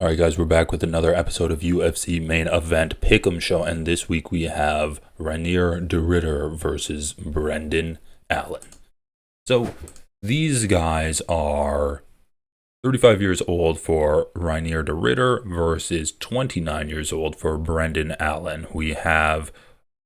All right, guys, we're back with another episode of UFC Main Event Pick'em Show, and this week we have Reinier de Ridder versus Brendan Allen. So these guys are 35 years old for Reinier de Ridder versus 29 years old for Brendan Allen. We have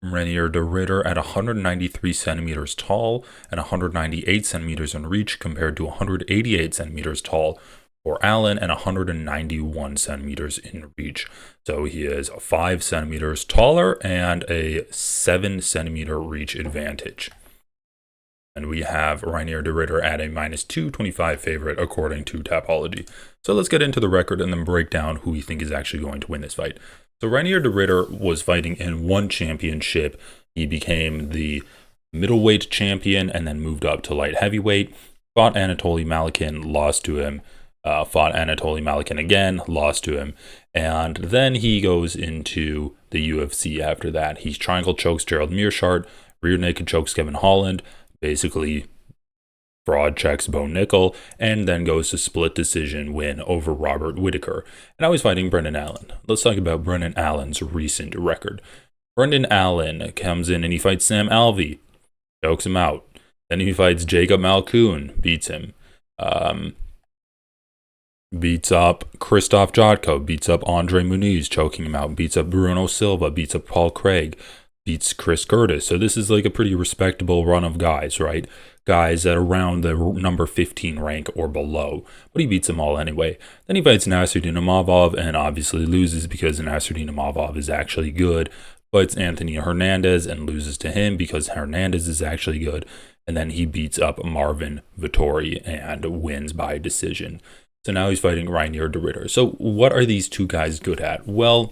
Reinier de Ridder at 193 centimeters tall and 198 centimeters in reach compared to 188 centimeters tall for Allen and 191 centimeters in reach. So he is 5 centimeters taller and a 7 centimeter reach advantage. And we have Reinier de Ridder at a minus 225 favorite according to Tapology. So let's get into the record and then break down who we think is actually going to win this fight. So Reinier de Ridder was fighting in one championship. He became the middleweight champion and then moved up to light heavyweight. Fought Anatoly Malikin, lost to him. Fought Anatoly Malikin again, lost to him. And then he goes into the UFC after that. He triangle chokes Gerald Meerschaert, rear naked chokes Kevin Holland, basically fraud checks Bo Nickel, and then goes to split decision win over Robert Whittaker. And now he's fighting Brendan Allen. Let's talk about Brendan Allen's recent record. Brendan Allen comes in and he fights Sam Alvey, chokes him out. Then he fights Jacob Malkoun, beats him. Beats up Krzysztof Jotko, beats up Andre Muniz, choking him out, beats up Bruno Silva, beats up Paul Craig, beats Chris Curtis. So this is like a pretty respectable run of guys, right? Guys at around the number 15 rank or below. But he beats them all anyway. Then he fights Nasruddin Imavov and obviously loses because Nasruddin Imavov is actually good. Fights Anthony Hernandez and loses to him because Hernandez is actually good. And then he beats up Marvin Vettori and wins by decision. So now he's fighting Reinier de Ridder. So what are these two guys good at? Well,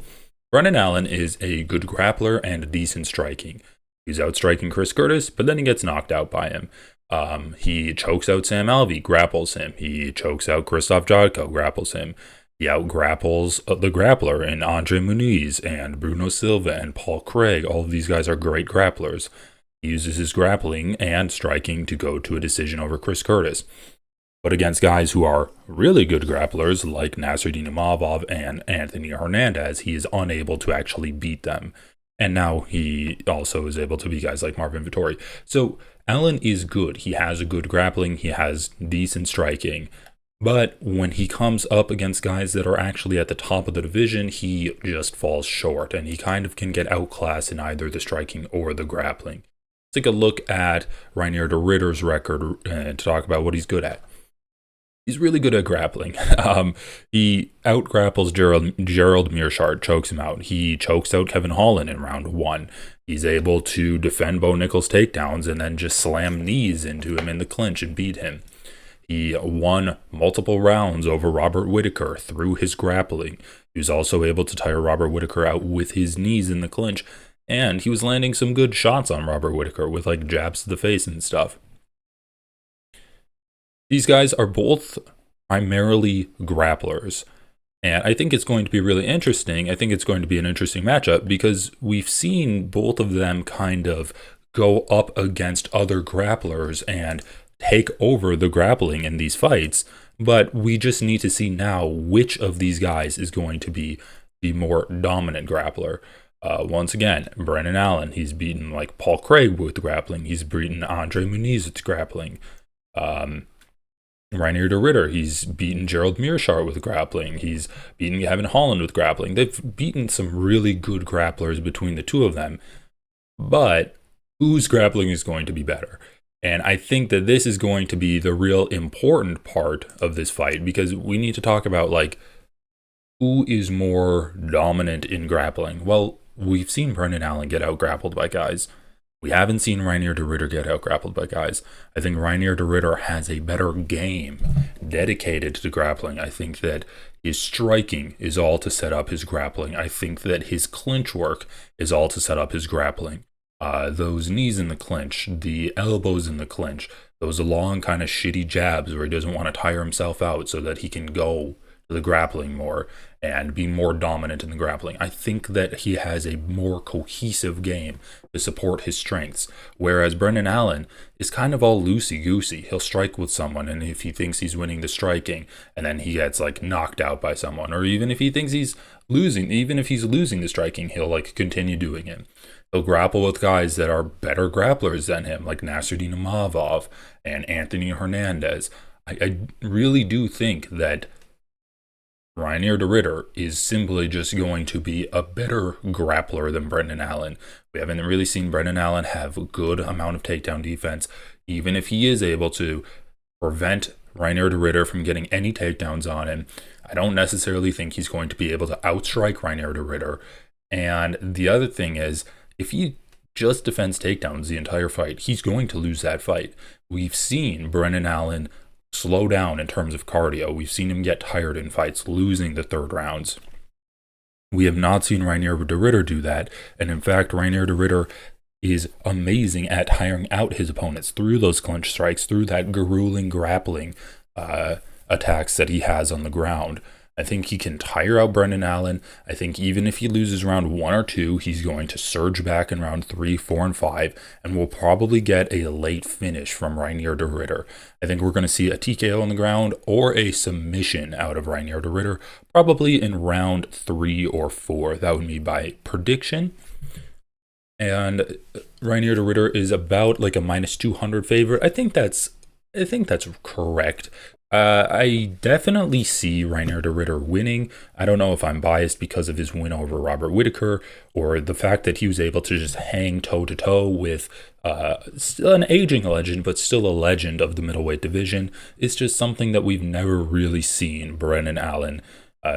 Brendan Allen is a good grappler and decent striking. He's outstriking Chris Curtis, but then he gets knocked out by him. He chokes out Sam Alvey, grapples him. He chokes out Krzysztof Jotko, grapples him. He out-grapples the grappler in Andre Muniz and Bruno Silva and Paul Craig. All of these guys are great grapplers. He uses his grappling and striking to go to a decision over Chris Curtis. But against guys who are really good grapplers like Nasruddin Imavov and Anthony Hernandez, he is unable to actually beat them. And now he also is able to beat guys like Marvin Vettori. So Allen is good. He has a good grappling. He has decent striking. But when he comes up against guys that are actually at the top of the division, he just falls short. And he kind of can get outclassed in either the striking or the grappling. Let's take a look at Reinier de Ridder's record to talk about what he's good at. He's really good at grappling. He out-grapples Gerald Meerschaert, chokes him out. He chokes out Kevin Holland in round 1. He's able to defend Bo Nickel's takedowns and then just slam knees into him in the clinch and beat him. He won multiple rounds over Robert Whittaker through his grappling. He was also able to tire Robert Whittaker out with his knees in the clinch. And he was landing some good shots on Robert Whittaker with like jabs to the face and stuff. These guys are both primarily grapplers, and I think it's going to be really interesting. I think it's going to be an interesting matchup because we've seen both of them kind of go up against other grapplers and take over the grappling in these fights, but we just need to see now which of these guys is going to be the more dominant grappler. Once again, Brendan Allen, he's beaten like Paul Craig with grappling. He's beaten Andre Muniz with grappling. Reinier de Ridder, he's beaten Gerald Meerschaert with grappling. He's beaten Kevin Holland with grappling. They've beaten some really good grapplers between the two of them. But whose grappling is going to be better? And I think that this is going to be the real important part of this fight because we need to talk about like who is more dominant in grappling. Well, we've seen Brendan Allen get out-grappled by guys. We haven't seen Reinier de Ridder get out-grappled by guys. I think Reinier de Ridder has a better game dedicated to grappling. I think that his striking is all to set up his grappling. I think that his clinch work is all to set up his grappling. Those knees in the clinch, the elbows in the clinch, those long kind of shitty jabs where he doesn't want to tire himself out so that he can go the grappling more and be more dominant in the grappling. I think that he has a more cohesive game to support his strengths, whereas Brendan Allen is kind of all loosey-goosey. He'll strike with someone, and if he thinks he's winning the striking, and then he gets like knocked out by someone, or even if he thinks he's losing, even if he's losing the striking, he'll like continue doing it. He'll grapple with guys that are better grapplers than him, like Nasruddin Imavov and Anthony Hernandez. I really do think that Reinier de Ridder is simply just going to be a better grappler than Brendan Allen. We haven't really seen Brendan Allen have a good amount of takedown defense, even if he is able to prevent Reinier de Ridder from getting any takedowns on him. I don't necessarily think he's going to be able to outstrike Reinier de Ridder. And the other thing is, if he just defends takedowns the entire fight, he's going to lose that fight. We've seen Brendan Allen slow down in terms of cardio. We've seen him get tired in fights, losing the third rounds. We have not seen Reinier de Ridder do that. And in fact, Reinier de Ridder is amazing at tiring out his opponents through those clinch strikes, through that grueling grappling attacks that he has on the ground. I think he can tire out Brendan Allen. I think even if he loses round 1 or 2, he's going to surge back in round 3, 4, and 5, and we'll probably get a late finish from Reinier de Ridder. I think we're going to see a TKO on the ground or a submission out of Reinier de Ridder, probably in round 3 or 4. That would be my prediction. And Reinier de Ridder is about like a -200 favorite. I think that's correct. I definitely see Reinier de Ridder winning. I don't know if I'm biased because of his win over Robert Whittaker, or the fact that he was able to just hang toe-to-toe with still an aging legend, but still a legend of the middleweight division. It's just something that we've never really seen Brendan Allen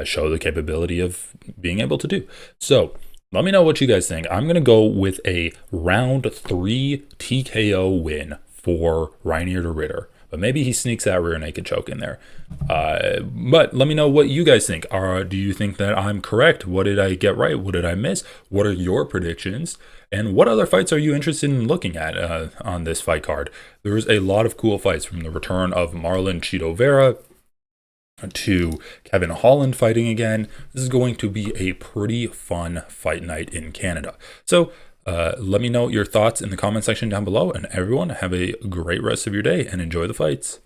show the capability of being able to do. So let me know what you guys think. I'm going to go with a round 3 TKO win for Reinier de Ridder. But maybe he sneaks that rear naked choke in there. But let me know what you guys think. Do you think that I'm correct? What did I get right? What did I miss? What are your predictions? And what other fights are you interested in looking at on this fight card? There's a lot of cool fights, from the return of Marlon Chito Vera to Kevin Holland fighting again. This is going to be a pretty fun fight night in Canada. So let me know your thoughts in the comment section down below, and everyone have a great rest of your day and enjoy the fights.